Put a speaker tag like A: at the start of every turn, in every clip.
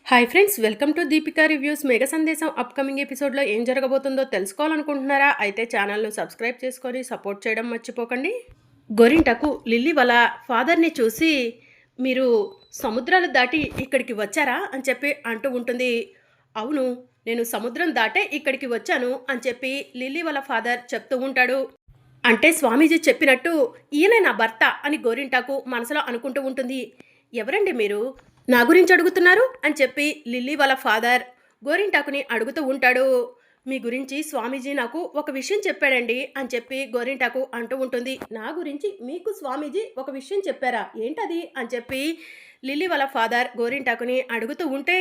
A: Hi friends, welcome to Deepika reviews. మేఘ సందేశం upcoming ఎపిసోడ్లో ఏం జరగబోతుందో తెలుసుకోవాలనుకుంటున్నారా? అయితే ఛానల్ను సబ్స్క్రైబ్ చేసుకొని సపోర్ట్ చేయడం మర్చిపోకండి. గోరింటకు లిల్లీ వాళ్ళ ఫాదర్ని చూసి, మీరు సముద్రాలు దాటి ఇక్కడికి వచ్చారా అని చెప్పి అంటూ ఉంటుంది. అవును, నేను సముద్రం దాటే ఇక్కడికి వచ్చాను అని చెప్పి లిల్లీ వాళ్ళ ఫాదర్ చెప్తూ ఉంటాడు. అంటే స్వామీజీ చెప్పినట్టు ఈయనే నా భర్త అని గోరింటాకు మనసులో అనుకుంటూ ఉంటుంది. ఎవరండి మీరు, నా గురించి అడుగుతున్నారు అని చెప్పి లిల్లీ వాళ్ళ ఫాదర్ గోరింటాకుని అడుగుతూ ఉంటాడు. మీ గురించి స్వామీజీ నాకు ఒక విషయం చెప్పాడండి అని చెప్పి గోరింటాకు అంటూ ఉంటుంది. నా గురించి మీకు స్వామీజీ ఒక విషయం చెప్పారా, ఏంటది అని చెప్పి లిల్లీ వాళ్ళ ఫాదర్ గోరింటాకుని అడుగుతూ ఉంటే,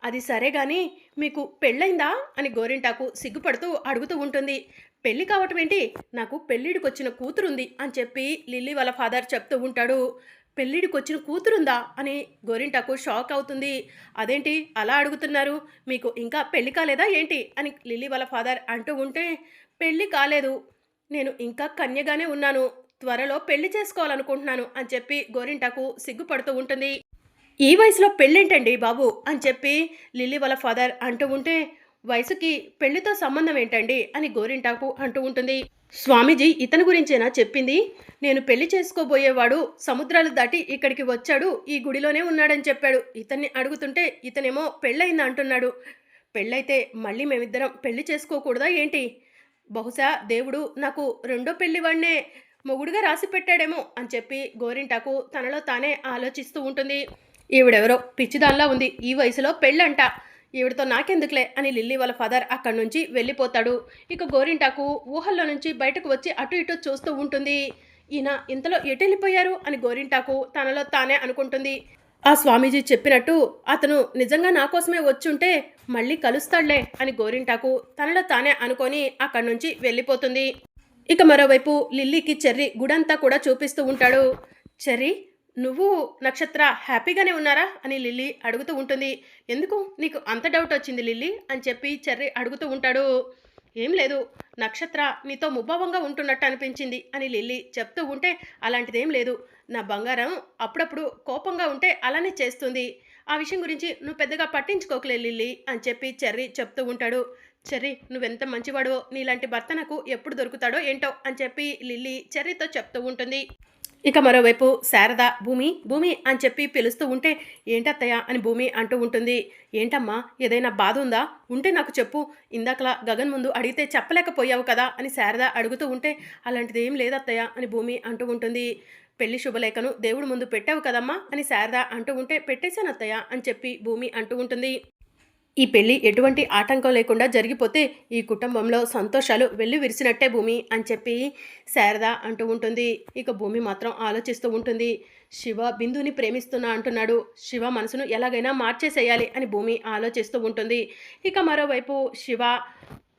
A: అది సరే కానీ మీకు పెళ్ళైందా అని గోరింటాకు సిగ్గుపడుతూ అడుగుతూ ఉంటుంది. పెళ్ళి కావటం ఏంటి, నాకు పెళ్ళిడికి వచ్చిన కూతురుంది అని చెప్పి లిల్లీ వాళ్ళ ఫాదర్ చెప్తూ ఉంటాడు. పెళ్ళిడికి వచ్చిన కూతురుందా అని గోరింటాకు షాక్ అవుతుంది. అదేంటి అలా అడుగుతున్నారు, మీకు ఇంకా పెళ్ళి కాలేదా ఏంటి అని లిల్లీ వాళ్ళ ఫాదర్ అంటూ ఉంటే, పెళ్ళి కాలేదు, నేను ఇంకా కన్యగానే ఉన్నాను, త్వరలో పెళ్లి చేసుకోవాలనుకుంటున్నాను అని చెప్పి గోరింటాకు సిగ్గుపడుతూ ఉంటుంది. ఈ వయసులో పెళ్ళేంటండి బాబు అని చెప్పి లిల్లీ వాళ్ళ ఫాదర్ అంటూ ఉంటే, వయసుకి పెళ్లితో సంబంధం ఏంటండి అని గోరింటాకు అంటూ ఉంటుంది. స్వామీజీ ఇతని గురించేనా చెప్పింది, నేను పెళ్లి చేసుకోబోయేవాడు సముద్రాలు దాటి ఇక్కడికి వచ్చాడు, ఈ గుడిలోనే ఉన్నాడని చెప్పాడు. ఇతన్ని అడుగుతుంటే ఇతనేమో పెళ్ళయింది అంటున్నాడు. పెళ్ళైతే మళ్ళీ మేమిద్దరం పెళ్లి చేసుకోకూడదా ఏంటి? బహుశా దేవుడు నాకు రెండో పెళ్లి వాడినే మొగుడుగా రాసి పెట్టాడేమో అని చెప్పి గోరింటాకు తనలో తానే ఆలోచిస్తూ ఉంటుంది. ఈవిడెవరో పిచ్చిదానిలా ఉంది, ఈ వయసులో పెళ్ళంట, ఈవిడతో నాకెందుకులే అని లిల్లీ వాళ్ళ ఫాదర్ అక్కడి నుంచి వెళ్ళిపోతాడు. ఇక గోరింటాకు ఊహల్లో నుంచి బయటకు వచ్చి అటు ఇటు చూస్తూ ఉంటుంది. ఈయన ఇంతలో ఎటు వెళ్ళిపోయారు అని గోరింటాకు తనలో తానే అనుకుంటుంది. ఆ స్వామీజీ చెప్పినట్టు అతను నిజంగా నా కోసమే వచ్చుంటే మళ్ళీ కలుస్తాడులే అని గోరింటాకు తనలో తానే అనుకొని అక్కడి నుంచి వెళ్ళిపోతుంది. ఇక మరోవైపు లిల్లీకి చెర్రీ గుడంతా కూడా చూపిస్తూ ఉంటాడు. చెర్రీ, నువ్వు నక్షత్ర హ్యాపీగానే ఉన్నారా అని లిల్లీ అడుగుతూ ఉంటుంది. ఎందుకు నీకు అంత డౌట్ వచ్చింది లిల్లీ అని చెప్పి చెర్రీ అడుగుతూ ఉంటాడు. ఏం లేదు, నక్షత్ర నీతో ముభావంగా ఉంటున్నట్టు అనిపించింది అని లిల్లీ చెప్తూ ఉంటే, అలాంటిదేం లేదు, నా బంగారం అప్పుడప్పుడు కోపంగా ఉంటే అలానే చేస్తుంది, ఆ విషయం గురించి నువ్వు పెద్దగా పట్టించుకోకలే లిల్లీ అని చెప్పి చెర్రీ చెప్తూ ఉంటాడు. చెర్రీ, నువ్వెంత మంచివాడో, నీలాంటి భర్త నాకు ఎప్పుడు దొరుకుతాడో ఏంటో అని చెప్పి లిల్లీ చెర్రీతో చెప్తూ ఉంటుంది. ఇక మరోవైపు శారద భూమి భూమి అని చెప్పి పిలుస్తూ ఉంటే, ఏంటత్తయ్య అని భూమి అంటూ ఉంటుంది. ఏంటమ్మా, ఏదైనా బాధ ఉందా, ఉంటే నాకు చెప్పు, ఇందాకలా గగన్ ముందు అడిగితే చెప్పలేకపోయావు కదా అని శారద అడుగుతూ ఉంటే, అలాంటిది ఏం లేదత్తయ్య అని భూమి అంటూ ఉంటుంది. పెళ్లి శుభలేఖను దేవుడి ముందు పెట్టావు కదమ్మా అని శారద అంటూ ఉంటే, పెట్టేశాను అత్తయ్య అని చెప్పి భూమి అంటూ ఉంటుంది. ఈ పెళ్లి ఎటువంటి ఆటంకం లేకుండా జరిగిపోతే ఈ కుటుంబంలో సంతోషాలు వెళ్ళి విరిసినట్టే భూమి అని చెప్పి శారద అంటూ ఉంటుంది. ఇక భూమి మాత్రం ఆలోచిస్తూ ఉంటుంది. శివ బిందుని ప్రేమిస్తున్నా అంటున్నాడు, శివ మనసును ఎలాగైనా మార్చేసేయాలి అని భూమి ఆలోచిస్తూ ఉంటుంది. ఇక మరోవైపు శివ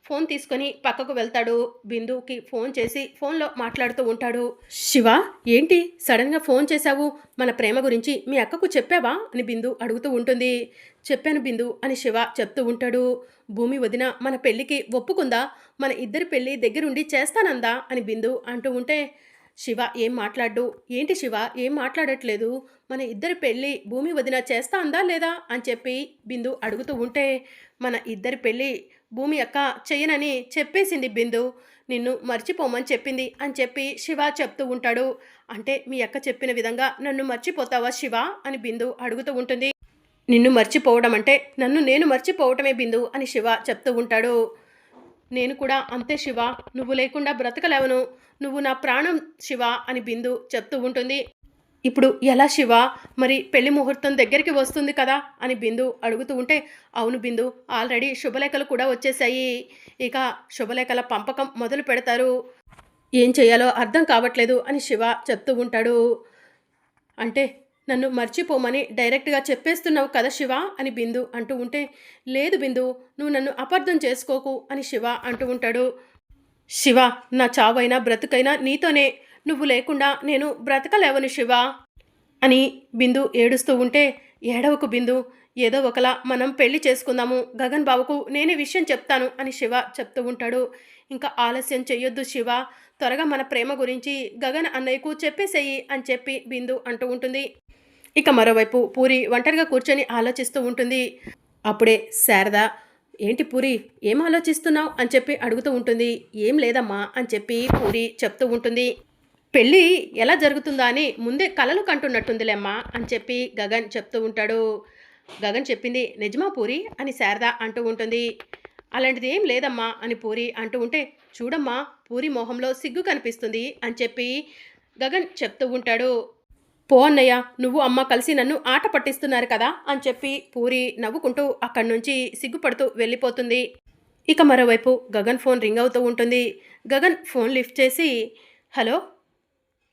A: ఫోన్ తీసుకొని పక్కకు వెళ్తాడు. బిందుకి ఫోన్ చేసి ఫోన్లో మాట్లాడుతూ ఉంటాడు. శివ, ఏంటి సడన్గా ఫోన్ చేశావు, మన ప్రేమ గురించి మీ అక్కకు చెప్పావా అని బిందు అడుగుతూ ఉంటుంది. చెప్పాను బిందు అని శివ చెప్తూ ఉంటాడు. భూమి వదిన మన పెళ్ళికి ఒప్పుకుందా, మన ఇద్దరి పెళ్ళి దగ్గరుండి చేస్తానందా అని బిందు అంటూ ఉంటే, శివ ఏం మాట్లాడు, ఏంటి శివ ఏం మాట్లాడట్లేదు, మన ఇద్దరి పెళ్ళి భూమి వదిన చేస్తా అందా లేదా అని చెప్పి బిందు అడుగుతూ ఉంటే, మన ఇద్దరి పెళ్ళి భూమి అక్క చెయ్యనని చెప్పేసింది బిందు, నిన్ను మర్చిపోమని చెప్పింది అని చెప్పి శివ చెప్తూ ఉంటాడు. అంటే మీ అక్క చెప్పిన విధంగా నన్ను మర్చిపోతావా శివ అని బిందు అడుగుతూ ఉంటుంది. నిన్ను మర్చిపోవడం అంటే నన్ను నేను మర్చిపోవటమే బిందు అని శివ చెప్తూ ఉంటాడు. నేను కూడా అంతే శివ, నువ్వు లేకుండా బ్రతకలేవను, నువ్వు నా ప్రాణం శివ అని బిందు చెప్తూ ఉంటుంది. ఇప్పుడు ఎలా శివ, మరి పెళ్లి ముహూర్తం దగ్గరికి వస్తుంది కదా అని బిందు అడుగుతూ ఉంటే, అవును బిందు, ఆల్రెడీ శుభలేఖలు కూడా వచ్చేసాయి, ఇక శుభలేఖల పంపకం మొదలు పెడతారు, ఏం చేయాలో అర్థం కావట్లేదు అని శివ చెప్తూ ఉంటాడు. అంటే నన్ను మర్చిపోమని డైరెక్ట్గా చెప్పేస్తున్నావు కదా శివ అని బిందు అంటూ ఉంటే, లేదు బిందు, నువ్వు నన్ను అపార్థం చేసుకోకు అని శివ అంటూ ఉంటాడు. శివ, నా చావైనా బ్రతుకైనా నీతోనే, నువ్వు లేకుండా నేను బ్రతకలేవను శివ అని బిందు ఏడుస్తూ ఉంటే, ఏడవకు బిందు, ఏదో ఒకలా మనం పెళ్లి చేసుకుందాము, గగన్ బాబుకు నేనే విషయం చెప్తాను అని శివ చెప్తూ ఉంటాడు. ఇంకా ఆలస్యం చెయ్యొద్దు శివ, త్వరగా మన ప్రేమ గురించి గగన్ అన్నయ్యకు చెప్పేసేయి అని చెప్పి బిందు అంటూ ఉంటుంది. ఇక మరోవైపు పూరి ఒంటరిగా కూర్చొని ఆలోచిస్తూ ఉంటుంది. అప్పుడే శారద, ఏంటి పూరి, ఏం ఆలోచిస్తున్నావు అని చెప్పి అడుగుతూ ఉంటుంది. ఏం లేదమ్మా అని చెప్పి పూరి చెప్తూ ఉంటుంది. పెళ్ళి ఎలా జరుగుతుందా అని ముందే కలలు కంటున్నట్టుందిలేమ్మా అని చెప్పి గగన్ చెప్తూ ఉంటాడు. గగన్ చెప్పింది నిజమా పూరి అని శారద అంటూ ఉంటుంది. అలాంటిది ఏం లేదమ్మా అని పూరి అంటూ ఉంటే, చూడమ్మా పూరి మొహంలో సిగ్గు కనిపిస్తుంది అని చెప్పి గగన్ చెప్తూ ఉంటాడు. పో అన్నయ్య, నువ్వు అమ్మ కలిసి నన్ను ఆట పట్టిస్తున్నారు కదా అని చెప్పి పూరి నవ్వుకుంటూ అక్కడి నుంచి సిగ్గుపడుతూ వెళ్ళిపోతుంది. ఇక మరోవైపు గగన్ ఫోన్ రింగ్ అవుతూ ఉంటుంది. గగన్ ఫోన్ లిఫ్ట్ చేసి హలో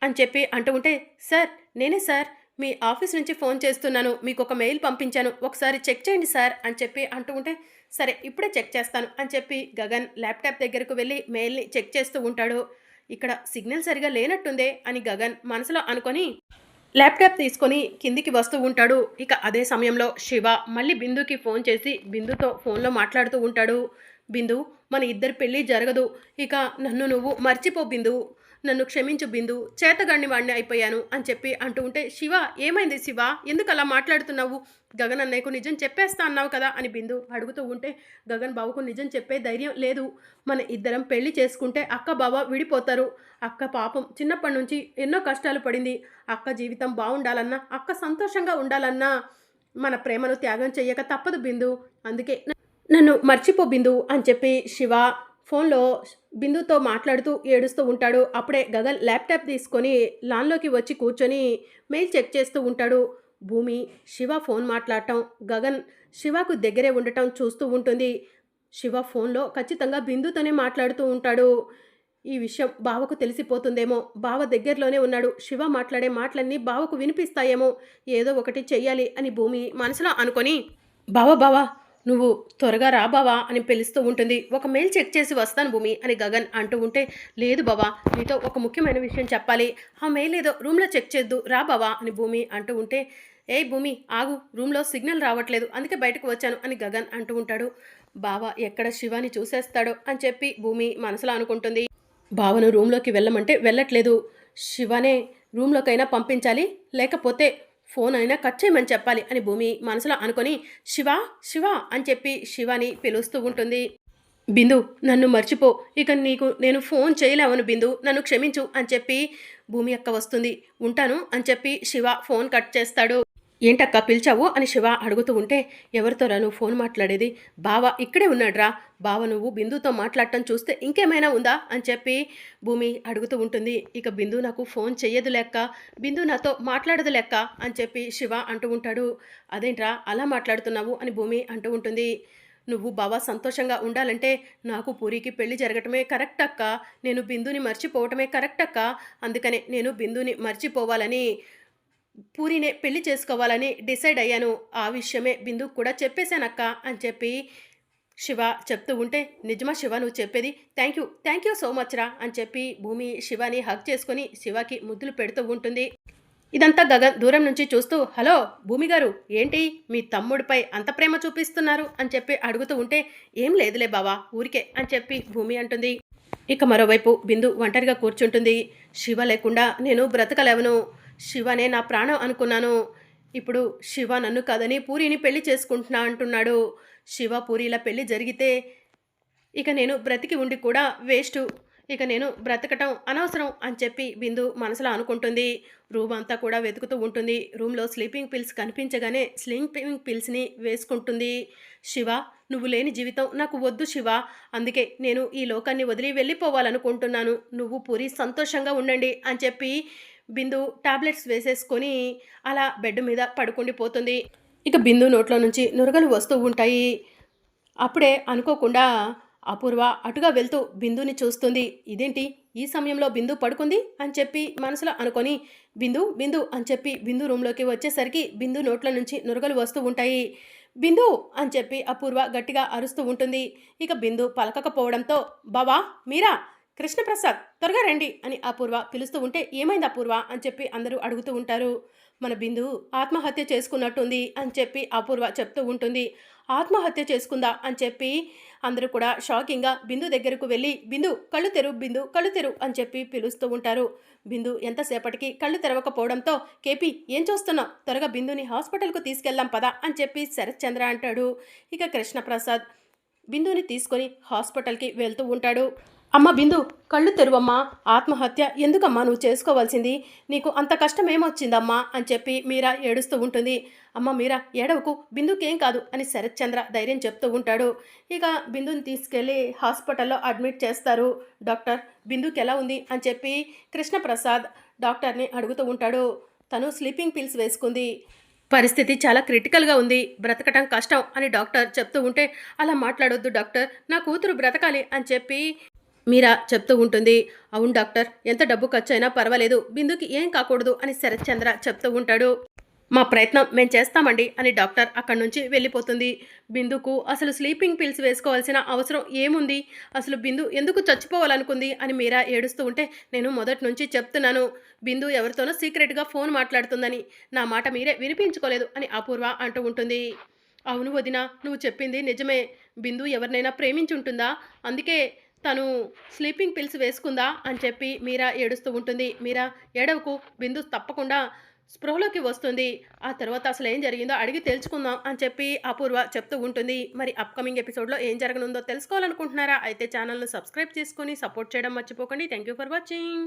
A: అని చెప్పి అంటూ ఉంటే, సార్ నేనే సార్, మీ ఆఫీస్ నుంచి ఫోన్ చేస్తున్నాను, మీకు ఒక మెయిల్ పంపించాను, ఒకసారి చెక్ చేయండి సార్ అని చెప్పి అంటూ ఉంటే, సరే ఇప్పుడే చెక్ చేస్తాను అని చెప్పి గగన్ ల్యాప్టాప్ దగ్గరకు వెళ్ళి మెయిల్ని చెక్ చేస్తూ ఉంటాడు. ఇక్కడ సిగ్నల్ సరిగా లేనట్టుందే అని గగన్ మనసులో అనుకొని ల్యాప్టాప్ తీసుకొని కిందికి వస్తూ ఉంటాడు. ఇక అదే సమయంలో శివ మళ్ళీ బిందుకి ఫోన్ చేసి బిందుతో ఫోన్లో మాట్లాడుతూ ఉంటాడు. బిందు, మన ఇద్దరి పెళ్ళి జరగదు, ఇక నన్ను నువ్వు మర్చిపో బిందు, నన్ను క్షమించు బిందు, చేతగాడిని వాడిని అయిపోయాను అని చెప్పి అంటూ ఉంటే, శివ ఏమైంది శివ, ఎందుకు అలా మాట్లాడుతున్నావు, గగన్ అన్నయ్యకు నిజం చెప్పేస్తా అన్నావు కదా అని బిందు అడుగుతూ ఉంటే, గగన్ బావకు నిజం చెప్పే ధైర్యం లేదు, మన ఇద్దరం పెళ్లి చేసుకుంటే అక్క బావ విడిపోతారు, అక్క పాపం చిన్నప్పటి నుంచి ఎన్నో కష్టాలు పడింది, అక్క జీవితం బాగుండాలన్నా, అక్క సంతోషంగా ఉండాలన్నా మన ప్రేమను త్యాగం చెయ్యక తప్పదు బిందు, అందుకే నన్ను మర్చిపో బిందు అని చెప్పి శివ ఫోన్లో బిందుతో మాట్లాడుతూ ఏడుస్తూ ఉంటాడు. అప్పుడే గగన్ ల్యాప్టాప్ తీసుకొని లాన్లోకి వచ్చి కూర్చొని మెయిల్ చెక్ చేస్తూ ఉంటాడు. భూమి శివ ఫోన్ మాట్లాడటం, గగన్ శివకు దగ్గరే ఉండటం చూస్తూ ఉంటుంది. శివ ఫోన్లో ఖచ్చితంగా బిందుతోనే మాట్లాడుతూ ఉంటాడు. ఈ విషయం బావకు తెలిసిపోతుందేమో, బావ దగ్గరలోనే ఉన్నాడు, శివ మాట్లాడే మాటలన్నీ బావకు వినిపిస్తాయేమో, ఏదో ఒకటి చెయ్యాలి అని భూమి మనసులో అనుకొని, బావా బావా నువ్వు త్వరగా రా బావా అని పిలుస్తూ ఉంటుంది. ఒక మెయిల్ చెక్ చేసి వస్తాను భూమి అని గగన్ అంటూ ఉంటే, లేదు బావా నీతో ఒక ముఖ్యమైన విషయం చెప్పాలి, ఆ మెయిల్ ఏదో రూమ్లో చెక్ చేద్దు రా బావా అని భూమి అంటూ ఉంటే, ఏయ్ భూమి ఆగు, రూమ్లో సిగ్నల్ రావట్లేదు అందుకే బయటకు వచ్చాను అని గగన్ అంటూ ఉంటాడు. బావ ఎక్కడ శివాని చూసేస్తాడో అని చెప్పి భూమి మనసులో అనుకుంటుంది. బావను రూమ్లోకి వెళ్ళమంటే వెళ్ళట్లేదు, శివనే రూమ్లోకైనా పంపించాలి, లేకపోతే ఫోన్ అయినా కట్ చేయమని చెప్పాలి అని భూమి మనసులో అనుకొని, శివ శివ అని చెప్పి శివాని పిలుస్తూ ఉంటుంది. బిందు నన్ను మర్చిపో, ఇక నీకు నేను ఫోన్ చేయలేవను బిందు, నన్ను క్షమించు అని చెప్పి భూమి అక్క వస్తుంది. ఉంటాను అని చెప్పి శివ ఫోన్ కట్ చేస్తాడు. ఏంటక్క పిలిచావు అని శివ అడుగుతూ ఉంటే, ఎవరితోరా నువ్వు ఫోన్ మాట్లాడేది, బావ ఇక్కడే ఉన్నాడ్రా, బావ నువ్వు బిందుతో మాట్లాడటం చూస్తే ఇంకేమైనా ఉందా అని చెప్పి భూమి అడుగుతూ ఉంటుంది. ఇక బిందు నాకు ఫోన్ చెయ్యదు లెక్క, బిందు నాతో మాట్లాడదు లెక్క అని చెప్పి శివ అంటూ ఉంటాడు. అదేంట్రా అలా మాట్లాడుతున్నావు అని భూమి అంటూ ఉంటుంది. నువ్వు బావ సంతోషంగా ఉండాలంటే నాకు పూరికి పెళ్లి జరగటమే కరెక్ట్ అక్క, నేను బిందుని మర్చిపోవటమే కరెక్ట్ అక్క, అందుకనే నేను బిందుని మర్చిపోవాలని పూరినే పెళ్లి చేసుకోవాలని డిసైడ్ అయ్యాను, ఆ విషయమే బిందుకు కూడా చెప్పేశానక్క అని చెప్పి శివ చెప్తూ ఉంటే, నిజమా శివ నువ్వు చెప్పేది, థ్యాంక్ యూ సో మచ్ రా అని చెప్పి భూమి శివాని హగ్ చేసుకొని శివకి ముద్దులు పెడుతూ ఉంటుంది. ఇదంతా గగన్ దూరం నుంచి చూస్తూ, హలో భూమి గారు ఏంటి మీ తమ్ముడిపై అంత ప్రేమ చూపిస్తున్నారు అని చెప్పి అడుగుతూ ఉంటే, ఏం లేదులే బావా ఊరికే అని చెప్పి భూమి అంటుంది. ఇక మరోవైపు బిందు ఒంటరిగా కూర్చుంటుంది. శివ లేకుండా నేను బ్రతకలేవను, శివనే నా ప్రాణం అనుకున్నాను, ఇప్పుడు శివ నన్ను కాదని పూరిని పెళ్లి చేసుకుంటున్నా అంటున్నాడు, శివ పూరిల పెళ్లి జరిగితే ఇక నేను బ్రతికి ఉండి కూడా వేస్టు, ఇక నేను బ్రతకటం అనవసరం అని చెప్పి బిందు మనసులో అనుకుంటుంది. రూమ్ అంతా కూడా వెతుకుతూ ఉంటుంది. రూమ్లో స్లీపింగ్ పిల్స్ కనిపించగానే స్లీపింగ్ పిల్స్ని వేసుకుంటుంది. శివ నువ్వు లేని జీవితం నాకు వద్దు శివ, అందుకే నేను ఈ లోకాన్ని వదిలి వెళ్ళిపోవాలనుకుంటున్నాను, నువ్వు పూరి సంతోషంగా ఉండండి అని చెప్పి బిందు టాబ్లెట్స్ వేసేసుకొని అలా బెడ్ మీద పడుకుండిపోతుంది. ఇక బిందు నోట్లో నుంచి నురగలు వస్తూ ఉంటాయి. అప్పుడే అనుకోకుండా అపూర్వ అటుగా వెళ్తూ బిందుని చూస్తుంది. ఇదేంటి ఈ సమయంలో బిందు పడుకుంది అని చెప్పి మనసులో అనుకొని, బిందు బిందు అని చెప్పి బిందు రూమ్లోకి వచ్చేసరికి బిందు నోట్ల నుంచి నురగలు వస్తూ ఉంటాయి. బిందు అని చెప్పి అపూర్వ గట్టిగా అరుస్తూ ఉంటుంది. ఇక బిందు పలకకపోవడంతో, బావా మీరా, కృష్ణప్రసాద్ త్వరగా రండి అని అపూర్వ పిలుస్తూ ఉంటే, ఏమైంది అపూర్వ అని చెప్పి అందరూ అడుగుతూ ఉంటారు. మన బిందు ఆత్మహత్య చేసుకున్నట్టుంది అని చెప్పి అపూర్వ చెప్తూ ఉంటుంది. ఆత్మహత్య చేసుకుందా అని చెప్పి అందరూ కూడా షాకింగ్‌గా బిందు దగ్గరకు వెళ్ళి, "బిందు కళ్ళు తెరువు, బిందు కళ్ళు తెరువు" అని చెప్పి పిలుస్తూ ఉంటారు. బిందు ఎంతసేపటికి కళ్ళు తెరవకపోవడంతో, "కేపీ ఏం చూస్తున్నావు? త్వరగా బిందుని హాస్పిటల్‌కు తీసుకెళ్దాం పద" అని చెప్పి శరత్ చంద్ర అంటాడు. ఇక కృష్ణప్రసాద్ బిందుని తీసుకొని హాస్పిటల్‌కి వెళ్తూ ఉంటాడు. "అమ్మ బిందు కళ్ళు తెరువమ్మా, ఆత్మహత్య ఎందుకమ్మా నువ్వు చేసుకోవాల్సింది? నీకు అంత కష్టం ఏమొచ్చిందమ్మా" అని చెప్పి మీరా ఏడుస్తూ ఉంటుంది. "అమ్మ మీరా ఏడవకు, బిందుకేం కాదు" అని శరత్ చంద్ర ధైర్యం చెప్తూ ఉంటాడు. ఇక బిందుని తీసుకెళ్ళి హాస్పిటల్‌లో అడ్మిట్ చేస్తారు. డాక్టర్ బిందుకి ఎలా ఉంది అని చెప్పి కృష్ణప్రసాద్ డాక్టర్ని అడుగుతూ ఉంటాడు. తను స్లీపింగ్ పిల్స్ వేసుకుంది. పరిస్థితి చాలా క్రిటికల్‌గా ఉంది. బ్రతకటం కష్టం అని డాక్టర్ చెప్తూ ఉంటే, "అలా మాట్లాడొద్దు డాక్టర్, నా కూతురు బ్రతకాలి" అని చెప్పి మీరా చెప్తూ ఉంటుంది. "అవును డాక్టర్, ఎంత డబ్బు ఖర్చయినా పర్వాలేదు, బిందుకి ఏం కాకూడదు" అని శరత్ చంద్ర చెప్తూ ఉంటాడు. "మా ప్రయత్నం మేం చేస్తామండి" అని డాక్టర్ అక్కడి నుంచి వెళ్ళిపోతుంది. బిందుకు అసలు స్లీపింగ్ పిల్స్ వేసుకోవాల్సిన అవసరం ఏముంది? అసలు బిందు ఎందుకు చచ్చిపోవాలనుకుంది అని మీరా ఏడుస్తూ ఉంటే, "నేను మొదటి నుంచి చెప్తున్నాను, బిందు ఎవరితోనో సీక్రెట్‌గా ఫోన్ మాట్లాడుతుందని. నా మాట మీరే వినిపించుకోలేదు" అని అపూర్వ అంటూ ఉంటుంది. "అవును వదినా, నువ్వు చెప్పింది నిజమే. బిందు ఎవరినైనా ప్రేమించుంటుందా? అందుకే తను స్లీపింగ్ పిల్స్ వేసుకుందా" అని చెప్పి మీరా ఏడుస్తూ ఉంటుంది. "మీరా ఏడవకు, బిందు తప్పకుండా స్పృహలోకి వస్తుంది. ఆ తర్వాత అసలేం జరిగిందో అడిగి తెలుసుకుందాం" అని చెప్పి అపూర్వ చెప్తూ ఉంటుంది. మరి అప్‌కమింగ్ ఎపిసోడ్‌లో ఏం జరగనుందో తెలుసుకోవాలనుకుంటున్నారా? అయితే ఛానల్‌ను సబ్స్క్రైబ్ చేసుకొని సపోర్ట్ చేయడం మర్చిపోకండి. Thank you for watching.